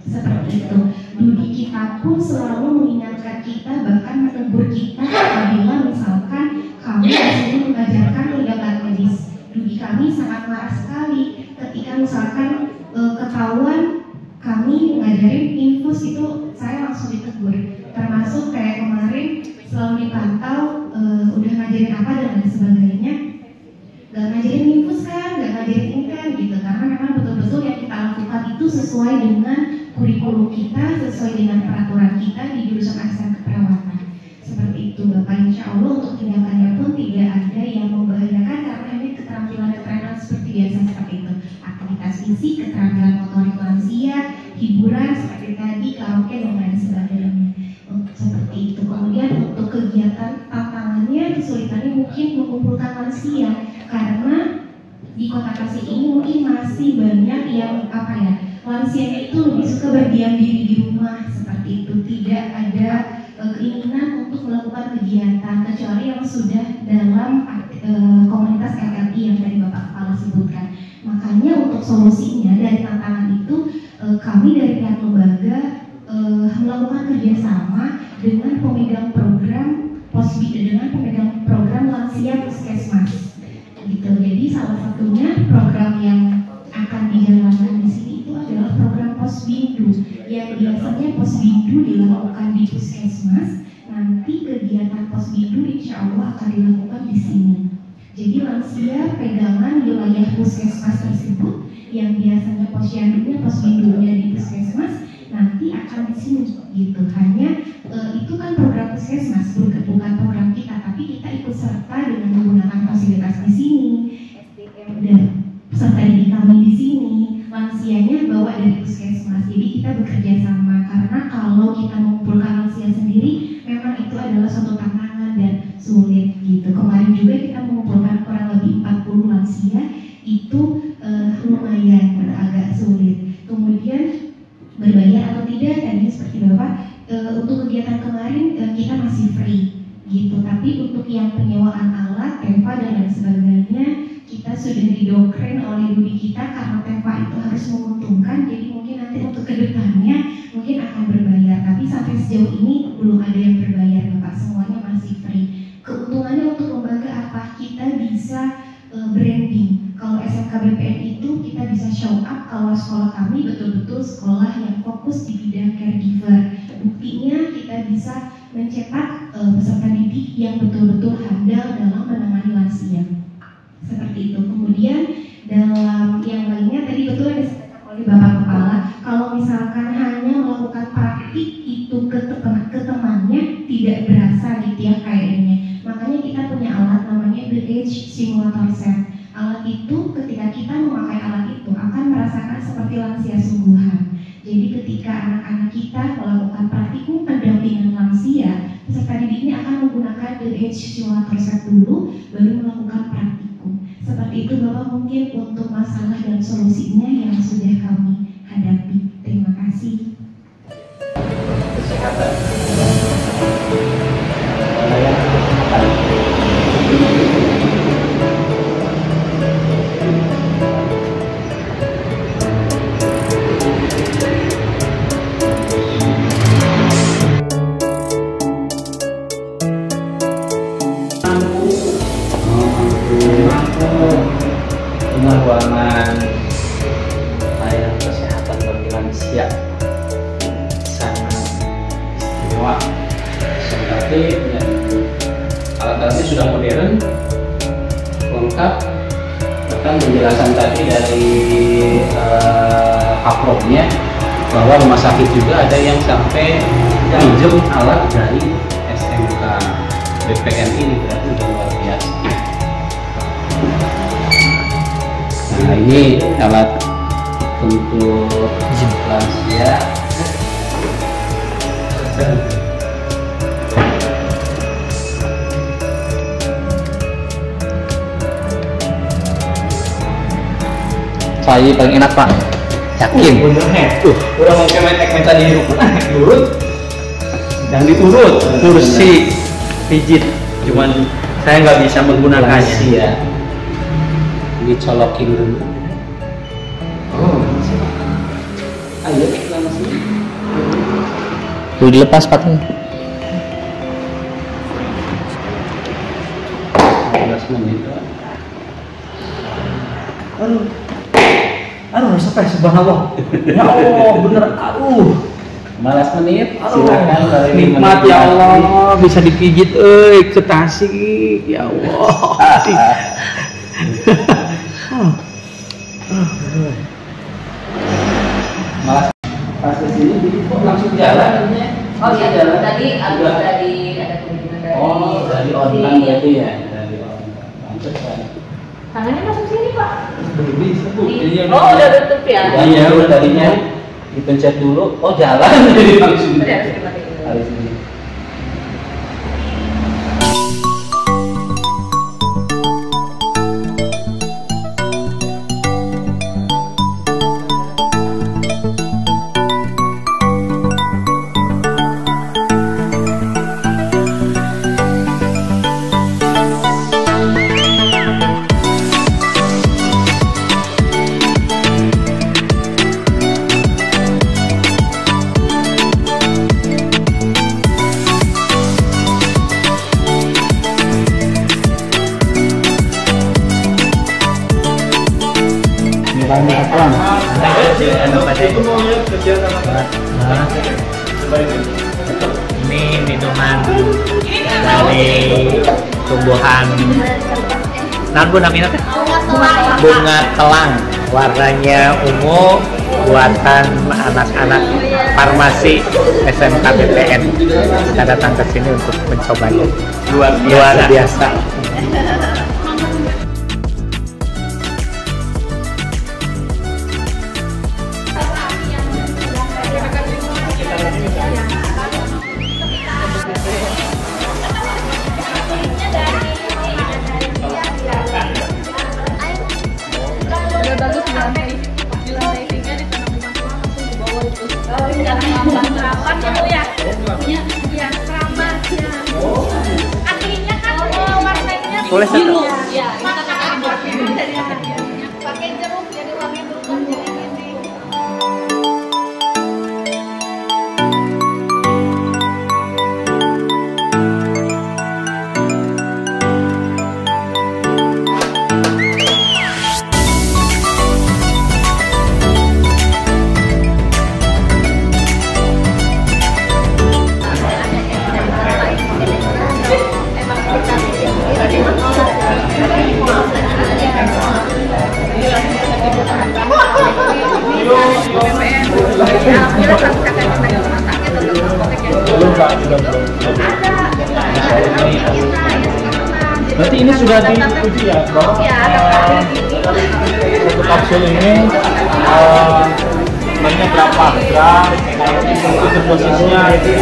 Seperti itu. Budi kita pun selalu mengingatkan kita, bahkan menegur kita apabila misalkan kami di sini mengajarkan tindakan medis ngajarin infus itu saya langsung ditegur. Termasuk kayak kemarin selalu dipantau udah ngajarin apa dan lain sebagainya. Gak ngajarin infus kan, gak ngajarin ini kan gitu. Karena memang betul-betul yang kita lakukan itu sesuai dengan kurikulum kita, sesuai dengan peraturan kita di jurusan ASN keperawatan. Seperti itu Bapak, insya Allah untuk tindakannya pun tidak ada yang membahayakan karena ini keterampilan-keterampilan seperti biasa seperti itu. Aktivitas fisik, keterampilan motorik lansia, hiburan seperti tadi, karaoke dan lain sebagainya. Seperti itu. Kemudian untuk kegiatan tantangannya, kesulitannya mungkin mengumpulkan lansia karena di Kota Tasik ini mungkin masih banyak yang lansianya itu lebih suka berdiam diri di rumah seperti itu, tidak ada keinginan untuk melakukan kegiatan kecuali yang sudah dalam komunitas LLI yang tadi Bapak Kepala sebutkan. Makanya untuk solusinya dari tantangan itu kami dari pihak lembaga melakukan kerjasama dengan pemegang program dengan pemegang program lansia puskesmas gitu. Jadi salah satunya program yang akan dijalankan di sini itu adalah program posbindu yang biasanya posbindu dilakukan di puskesmas. Nanti kegiatan posbindu insya Allah akan dilakukan di sini. Jadi lansia pegangan wilayah puskesmas tersebut yang biasanya posbindunya di puskesmas nanti akan di sini gitu. Hanya itu kan program puskesmas, bukan program kita, tapi kita ikut serta dengan menggunakan fasilitas di sini, SDM dan peserta didik kami di sini, lansianya bawa dari puskesmas. Jadi kita bekerja sama karena kalau kita mengumpulkan lansia sendiri memang itu adalah suatu tantangan dan sulit gitu. Kemarin juga kita mengumpulkan kurang lebih 40 lansia itu lumayan agak sulit. Kemudian berbayar atau tidak tadi seperti Bapak, untuk kegiatan kemarin kita masih free gitu, tapi untuk yang penyewaan alat, TEVA dan lain sebagainya kita sudah didokren oleh Budi kita karena TEVA itu harus menguntungkan. Jadi mungkin nanti untuk kedepannya mungkin akan berbayar, tapi sampai sejauh ini belum ada yang berbayar Bapak, semuanya masih free. Keuntungannya untuk lembaga apa? Kita bisa branding. Kalau SMK BPN itu kita bisa show up kalau sekolah kami betul-betul sekolah yang fokus di bidang caregiver. Buktinya kita bisa mencetak peserta didik yang betul-betul handal dalam menangani lansia. Seperti itu. Kemudian dalam yang lainnya tadi betul yang disampaikan oleh Bapak Kepala, kalau misalkan hanya melakukan praktik itu ke temannya tidak berasa gitu ya kayaknya. Makanya kita punya alat namanya The Age Simulator Set. Alat itu ketika kita memakai alat itu akan merasakan seperti lansia sungguhan. Jadi ketika anak-anak kita melakukan praktikum pendampingan lansia, peserta didik ini akan menggunakan The Age Simulator Set dulu, baru melakukan praktikum. Seperti itu Bapak, mungkin untuk masalah dan solusinya yang sudah kami hadapi. Terima kasih. Kesehatan. Ruangan layanan kesehatan bagi lansia sangat istimewa, sensitif ya. Alat-alatnya sudah modern, lengkap, bahkan penjelasan tadi dari Kaprofnya bahwa rumah sakit juga ada yang sampai minjem alat dari SMK BPN ini, berarti sudah luar biasa. Nah ini alat untuk lansia. Saya paling enak Pak, yakin. Bener udah mau kemetek minta dihirup turut Yang diturut, kursi pijit, cuman saya nggak bisa menggunakannya. ya. Dicolokin dulu. Oh, ayo kita masih. Tuh dilepas patnya. 15 menit. Aduh, rasa sampai subhanallah. Ya Allah, bener. Aduh. 15 menit. Aduh, Silakan kalau ini nikmat ya Allah, bisa dipijit ke Tasik. Ya Allah. Malah pas ke sini jadi kok langsung jalan ya. Oh iya, jalan. Tadi ada kunjungan dari. Oh, dari online berarti ya. Dari online. Lanjut kan. Tangannya masuk sini, Pak. Bisa Bu. Oh, udah tutup ya. Iya, udah tadinya dipencet dulu. Oh, jalan jadi langsung. Harus ini. Ini minuman dari tumbuhan bu namanya bunga telang, warnanya ungu, buatan anak-anak farmasi SMK BPN. Kita datang ke sini untuk mencobanya. Luar biasa. Boleh satu? Iya, pakai jeruk jadi warnanya berubah jadi ini. Berarti ini sudah diuji ya, bahwa satu kapsul ini banyak berapa gram, itu posisinya itu.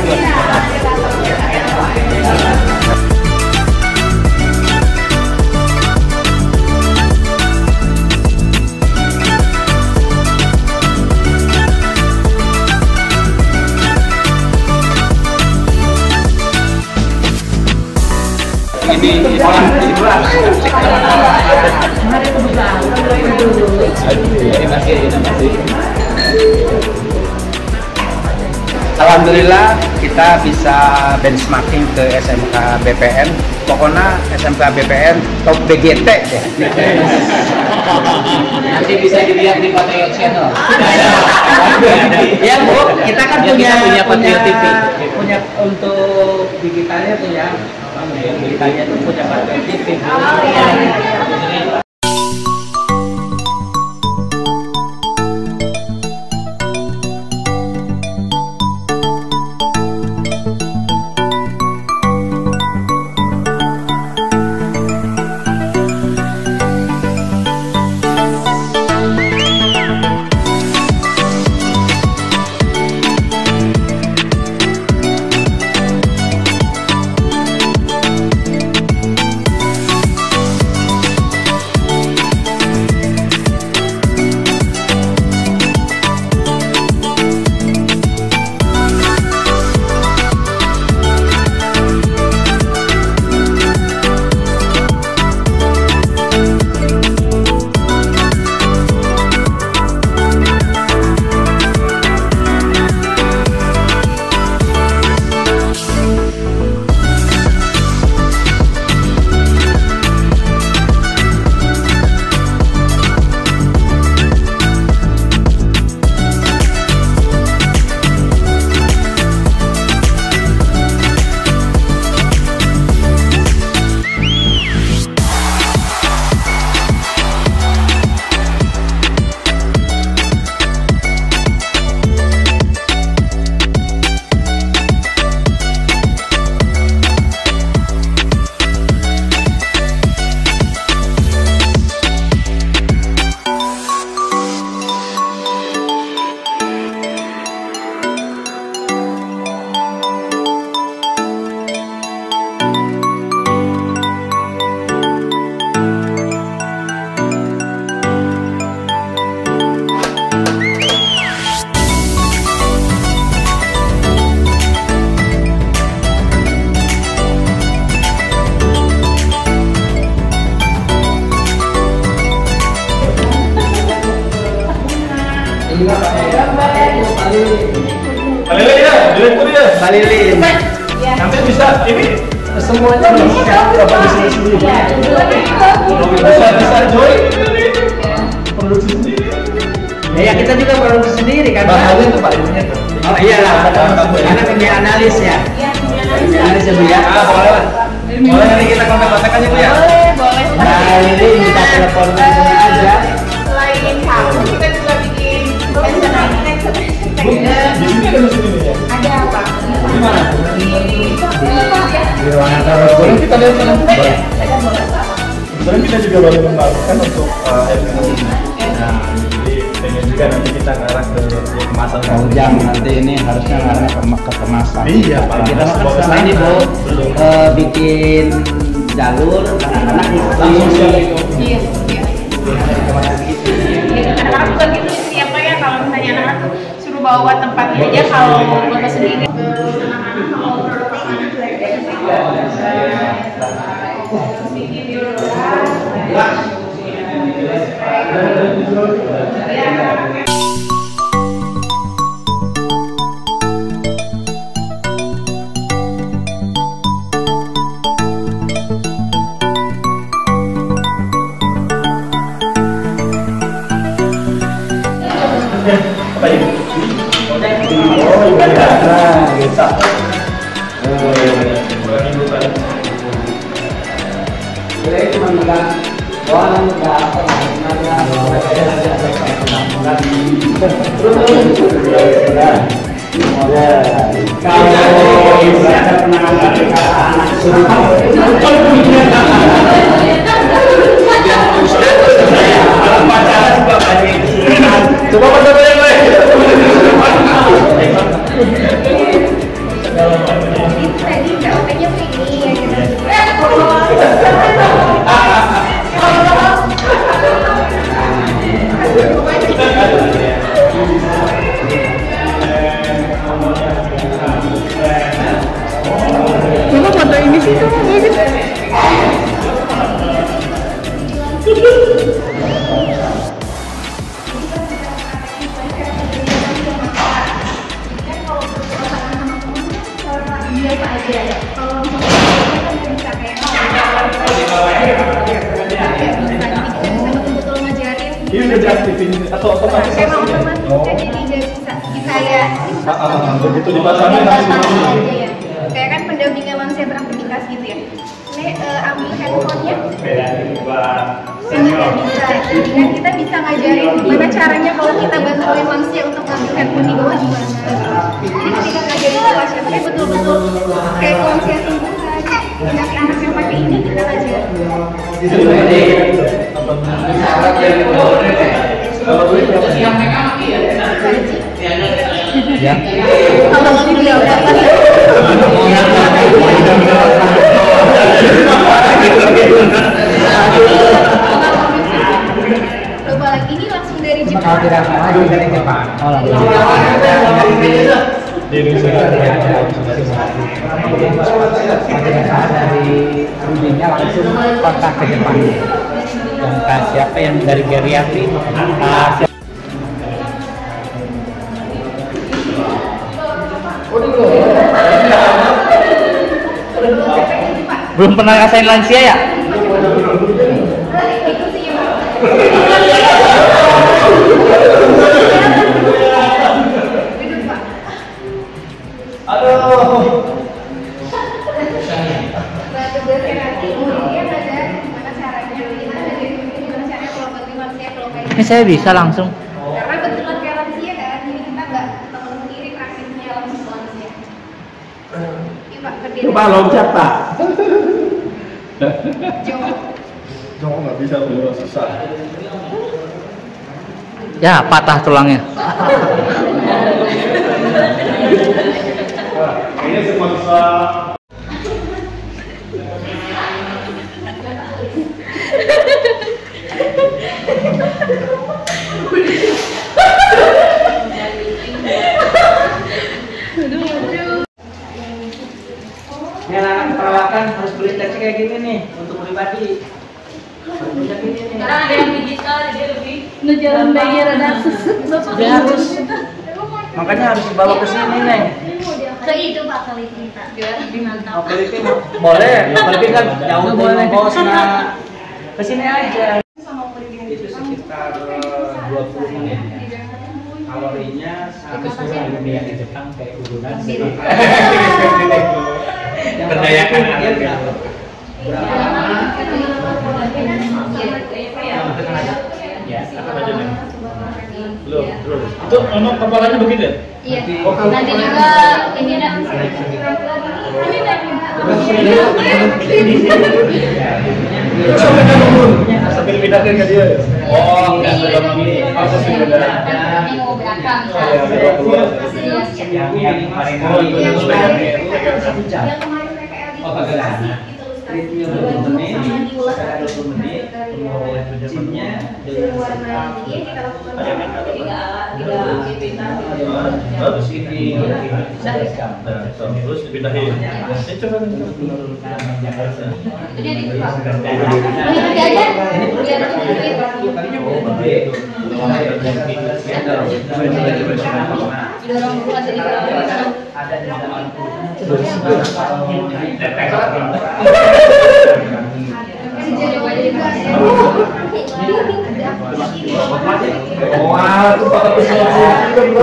Ini olah jadi beras. Alhamdulillah kita bisa benchmarking ke SMK BPN. Pokoknya SMK BPN top BGT ya. Nanti bisa dilihat di Patriot Channel. Ya Bu, kita kan punya Patriot TV. Punya untuk digitalnya punya. Digitalnya itu punya Patriot TV. Oh iya. Direktur ya? Mbak Lilin. Nanti bisa ini semuanya bisa sendiri. Bisa join produksi sendiri. Ya kita juga produksi sendiri kan. Bahannya tuh Pak ininya tuh. Oh iya lah, karena kerja analis ya. Kerja analis ya Bu ya. Boleh lah. Boleh nanti kita kontak-kontakan ya Bu ya. Boleh. Nah ini minta telepon aja. Selain kamu, kita juga bikin Bu, di sini ada mesin ini ya? Ada apa? Di mana? Di ruangan telepon. Kita lihat kan? Boleh. Sebenarnya kita juga baru mengembangkan untuk air minum ini. Nah, jadi pengen juga nanti kita ngarah ke kemasan. Oh jangan, nanti ini harusnya ngarah ke kemasan. Iya Pak. Kita kan selama ini Bu bikin jalur anak-anak langsung siap itu. Iya. Anak-anak bukan gitu siapa ya kalau misalnya anak-anak tuh suruh bawa tempatnya aja kalau bawa sendiri. Anak-anak kalau produk makanan Apa ini? Oh iya. Nah, bisa. Saya cuma bilang, wah enggak apa kalau ada penanganan anak coba pada yang lain. tadi capeknya begini ya gitu. Coba foto ini sih tuh bagus. Biasa aja ya. Kalau bisa kayak betul-betul ngajarin. Ini udah diaktifin atau otomatis? Emang otomatis kan jadi nggak bisa ya. Begitu dipasangin langsung ini. Kayak kan pendampingan manusia beraktivitas gitu ya. Ini ambil handphonenya. Ini nggak bisa. Jadi kan kita bisa ngajarin gimana caranya kalau kita bantuin manusia untuk ngambil handphone di bawah gimana. Jadi ketika ngajarin kelas ya, kayak betul-betul kayak konser sungguhan. Anak-anak yang pakai ini kita ngajarin. Yang megang lagi ya? ya. Kalau mau beliau dapat. Coba lagi ini langsung dari Jepang. Kalau tidak salah dari Jepang. Oh langsung. Di Indonesia Kalau tidak salah dari Rudinya langsung kontak ke Jepang. Yang siapa yang dari geriatri? Belum pernah ngerasain lansia ya? Ini saya bisa langsung. Karena kebetulan kayak lansia kan, jadi kita nggak ketemu sendiri praktisnya langsung ke lansia. Ini Pak, berdiri. Coba loncat Pak. Jongkok nggak bisa, susah. Ya patah tulangnya. Kayaknya semua susah. Ini anak perawatan harus beli taksi kayak gini nih untuk pribadi. Punya gini nih. Sekarang ada yang digital jadi lebih Ngejalan bayi rada sesek. Ya, harus. Makanya harus dibawa ke sini nih. Ke itu Pak Keliping Pak, biar lebih mantap. Keliping boleh, Keliping kan jauh dari kosnya. Kesini aja. Itu sekitar 20 menit. Kalorinya itu sudah dunia di Jepang kayak urunan. Berdayakan anak. Ya, belum. Itu memang kepalanya begitu ya? Iya. Nanti juga ini ada. Sambil pindahkan ke dia. Oh, enggak belum ini. Apa sih beda? Mau belakang. Yang paling oh bagaimana? Ritme 20 menit, setelah 20 menit, cinnya terus ini terus dipindahin. Coba wah, itu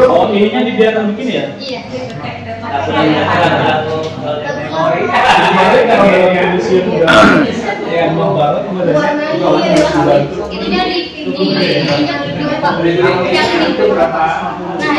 oh, ininya dibiarkan begini ya? Iya. Ini dari ini Pak. Yang itu berapa? Nah,